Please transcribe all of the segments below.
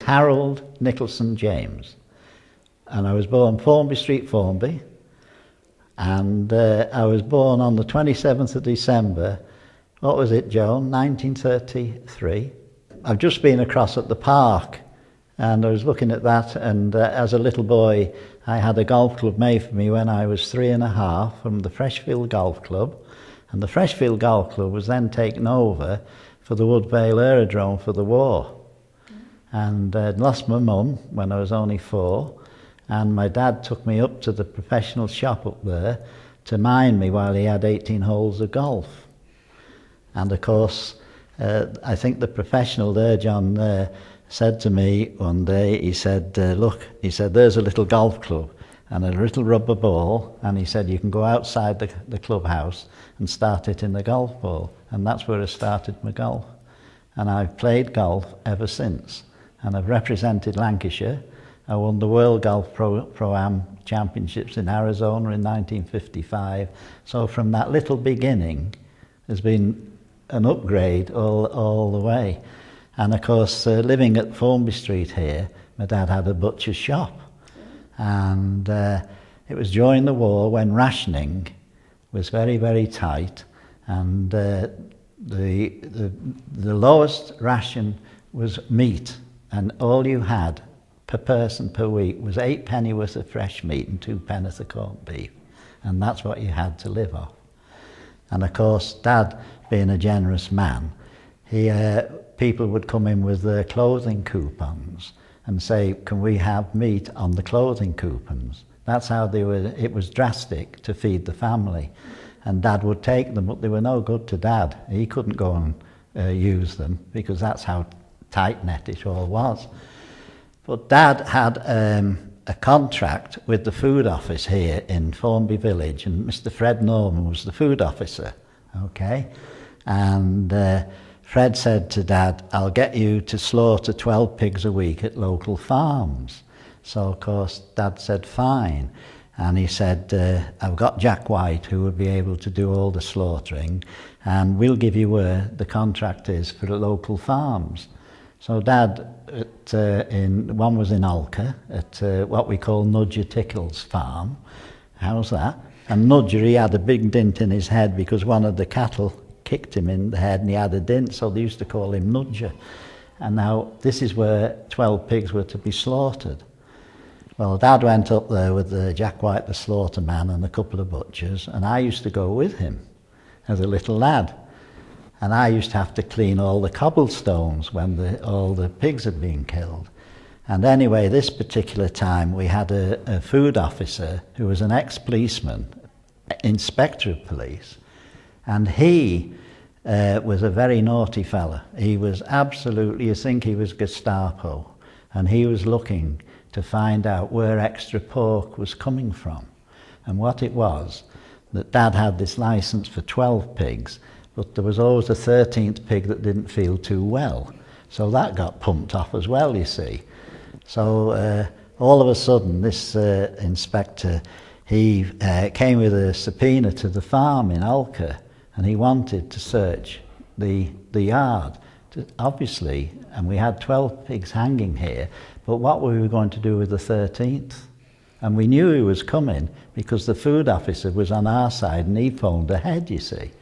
Harold Nicholson James. And I was born Formby Street, Formby. And I was born on the 27th of December, what was it, Joan? 1933. I've just been across at the park, and I was looking at that, and as a little boy, I had a golf club made for me when I was 3.5 from the Freshfield Golf Club. And the Freshfield Golf Club was then taken over for the Woodvale Aerodrome for the war. And I'd lost my mum when I was only 4. And my dad took me up to the professional shop up there to mind me while he had 18 holes of golf. And of course, I think the professional there, John, said to me one day, he said, look, he said, there's a little golf club and a little rubber ball, and he said, you can go outside the clubhouse and start it in the golf ball. And that's where I started my golf. And I've played golf ever since. And I've represented Lancashire. I won the World Golf Pro-Am Championships in Arizona in 1955. So from that little beginning, there's been an upgrade all the way. And of course, living at Formby Street here, my dad had a butcher's shop. And it was during the war when rationing was very, very tight. And the lowest ration was meat. And all you had per person per week was 8 penny worth of fresh meat and 2 pence of corned beef. And that's what you had to live off. And of course, Dad, being a generous man, people would come in with their clothing coupons and say, can we have meat on the clothing coupons? That's how it was drastic to feed the family. And Dad would take them, but they were no good to Dad. He couldn't go and use them because that's how tight-knit it all was. But Dad had a contract with the food office here in Formby Village, and Mr. Fred Norman was the food officer, okay? And Fred said to Dad, I'll get you to slaughter 12 pigs a week at local farms. So, of course, Dad said, fine. And he said, I've got Jack White who will be able to do all the slaughtering, and we'll give you where the contract is for the local farms. So Dad, one was in Alca, at what we call Nudger Tickle's farm. How's that? And Nudger, he had a big dint in his head because one of the cattle kicked him in the head and he had a dint, so they used to call him Nudger. And now this is where 12 pigs were to be slaughtered. Well, Dad went up there with Jack White, the slaughter man, and a couple of butchers, and I used to go with him as a little lad. And I used to have to clean all the cobblestones when all the pigs had been killed. And anyway, this particular time we had a food officer who was an ex-policeman, inspector of police, and he was a very naughty fella. He was absolutely, you think he was Gestapo, and he was looking to find out where extra pork was coming from. And what it was, that Dad had this license for 12 pigs, but there was always a 13th pig that didn't feel too well. So that got pumped off as well, you see. So all of a sudden, this inspector, he came with a subpoena to the farm in Alca, and he wanted to search the yard, obviously, and we had 12 pigs hanging here, but what were we going to do with the 13th? And we knew he was coming because the food officer was on our side and he phoned ahead, you see.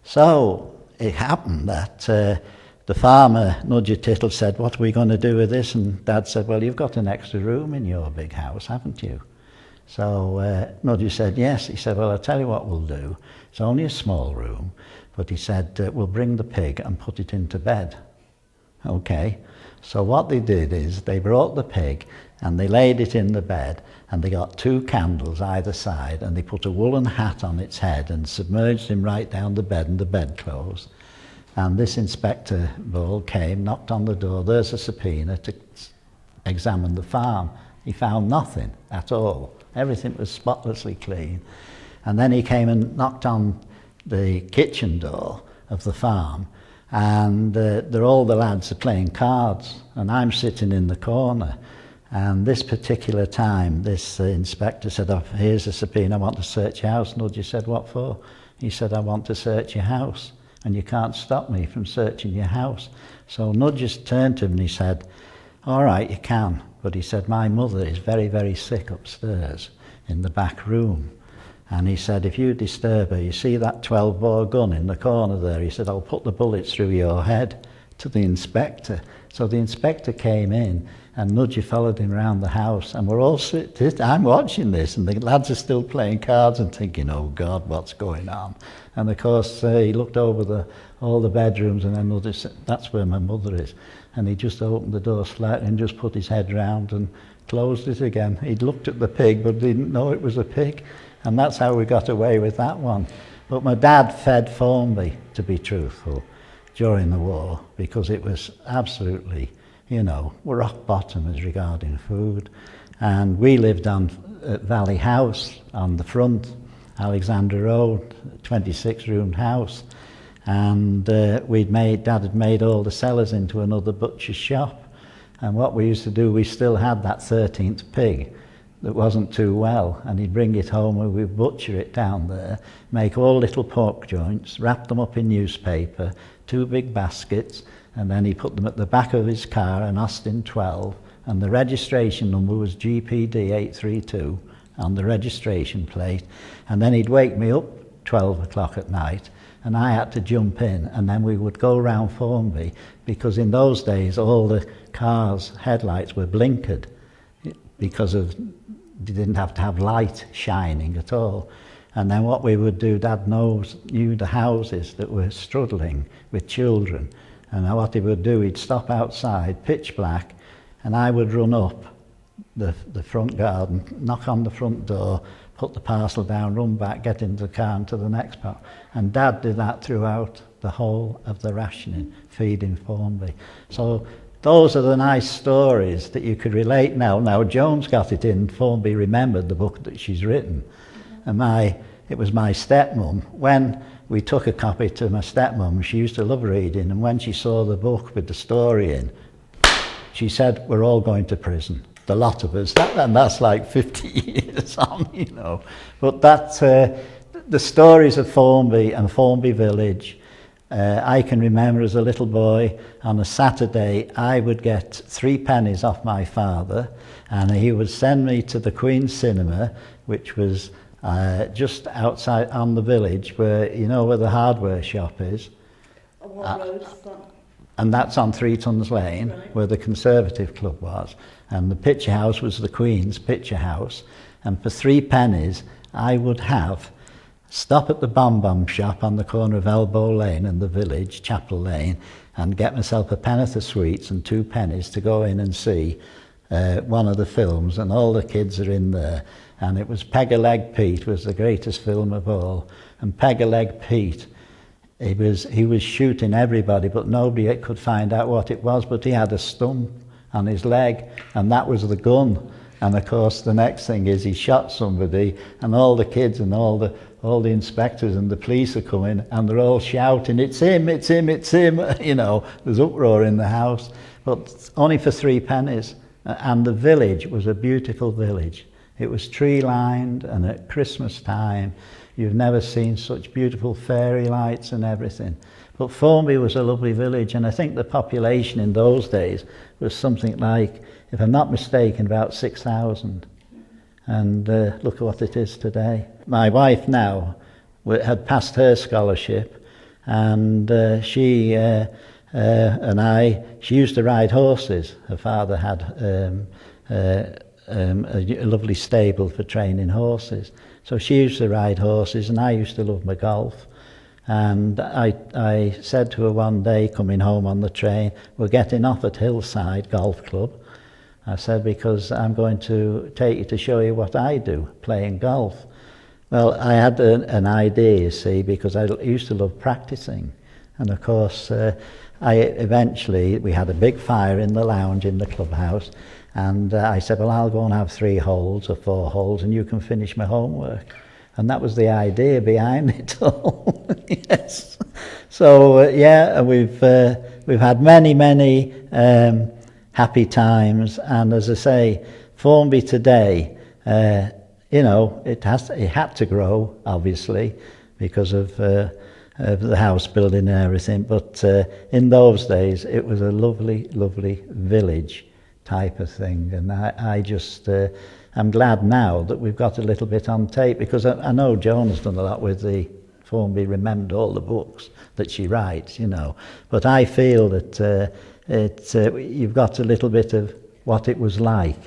So it happened that the farmer, Nudger Tittle, said, what are we going to do with this? And Dad said, well, you've got an extra room in your big house, haven't you? So Nudger said, yes. He said, well, I'll tell you what we'll do. It's only a small room, but he said, we'll bring the pig and put it into bed. Okay. So what they did is they brought the pig and they laid it in the bed, and they got 2 candles either side, and they put a woolen hat on its head and submerged him right down the bed, and the bed closed. And this Inspector Ball came, knocked on the door, there's a subpoena to examine the farm. He found nothing at all. Everything was spotlessly clean. And then he came and knocked on the kitchen door of the farm, and all the lads are playing cards, and I'm sitting in the corner. And this particular time, this inspector said, oh, here's a subpoena, I want to search your house. Nudger said, what for? He said, I want to search your house, and you can't stop me from searching your house. So Nudger turned to him and he said, all right, you can. But he said, my mother is very, very sick upstairs in the back room. And he said, if you disturb her, you see that 12-bore gun in the corner there? He said, I'll put the bullets through your head, to the inspector. So the inspector came in, and Nudgy followed him around the house, and we're all I'm watching this, and the lads are still playing cards and thinking, oh God, what's going on? And of course, he looked over all the bedrooms, and then Nudgy said, that's where my mother is. And he just opened the door slightly and just put his head round and closed it again. He'd looked at the pig, but didn't know it was a pig. And that's how we got away with that one. But my dad fed Formby, to be truthful, during the war, because it was absolutely, rock bottom as regarding food. And we lived on Valley House on the front, Alexander Road, 26-roomed house. And Dad had made all the cellars into another butcher's shop. And what we used to do, we still had that 13th pig that wasn't too well, and he'd bring it home and we'd butcher it down there, make all little pork joints, wrap them up in newspaper, 2 big baskets, and then he put them at the back of his car, an Austin 12, and the registration number was GPD 832 on the registration plate. And then he'd wake me up 12 o'clock at night, and I had to jump in, and then we would go round Formby, because in those days all the cars' headlights were blinkered, because they didn't have to have light shining at all. And then what we would do, Dad knew the houses that were struggling with children, and what he would do, he'd stop outside, pitch black, and I would run up the front garden, knock on the front door, put the parcel down, run back, get into the car and to the next part. And Dad did that throughout the whole of the rationing, feeding Formby. So those are the nice stories that you could relate now. Now, Joan's got it in Formby Remembered, the book that she's written. And it was my stepmum. When we took a copy to my stepmum, she used to love reading, and when she saw the book with the story in, she said, we're all going to prison, the lot of us. And that's like 50 years on, But the stories of Formby and Formby Village, I can remember as a little boy, on a Saturday, I would get 3 pennies off my father, and he would send me to the Queen's Cinema, which was just outside on the village, where the hardware shop is. What road is that? And that's on 3 Tons Lane, right, where the Conservative Club was. And the picture house was the Queen's picture house. And for 3 pennies, I would stop at the Bomb shop on the corner of Elbow Lane and the village, Chapel Lane, and get myself a pennyworth of sweets and 2 pennies to go in and see one of the films, and all the kids are in there. And it was Peg-a-Leg Pete was the greatest film of all. And Peg-a-Leg Pete, he was shooting everybody, but nobody could find out what it was, but he had a stump on his leg, and that was the gun. And of course the next thing is he shot somebody, and all the kids and all the inspectors and the police are coming, and they're all shouting, it's him, it's him, it's him. There's uproar in the house, but only for 3 pennies. And the village was a beautiful village. It was tree-lined, and at Christmas time, you've never seen such beautiful fairy lights and everything. But Formby was a lovely village, and I think the population in those days was something like, if I'm not mistaken, about 6,000. And look at what it is today. My wife now had passed her scholarship, and she used to ride horses. Her father had a lovely stable for training horses. So she used to ride horses, and I used to love my golf. And I said to her one day, coming home on the train, we're getting off at Hillside Golf Club. I said, because I'm going to take you to show you what I do, playing golf. Well, I had an idea, you see, because I used to love practicing. And of course, we had a big fire in the lounge in the clubhouse, and I said, well, I'll go and have 3 holes or 4 holes, and you can finish my homework. And that was the idea behind it all. Yes. So we've had many happy times, and as I say, Formby today, it had to grow, obviously, because of the house building and everything. But in those days, it was a lovely, lovely village type of thing. And I just, I'm glad now that we've got a little bit on tape, because I know Joan has done a lot with the Formby Remembered, all the books that she writes, you know. But I feel that you've got a little bit of what it was like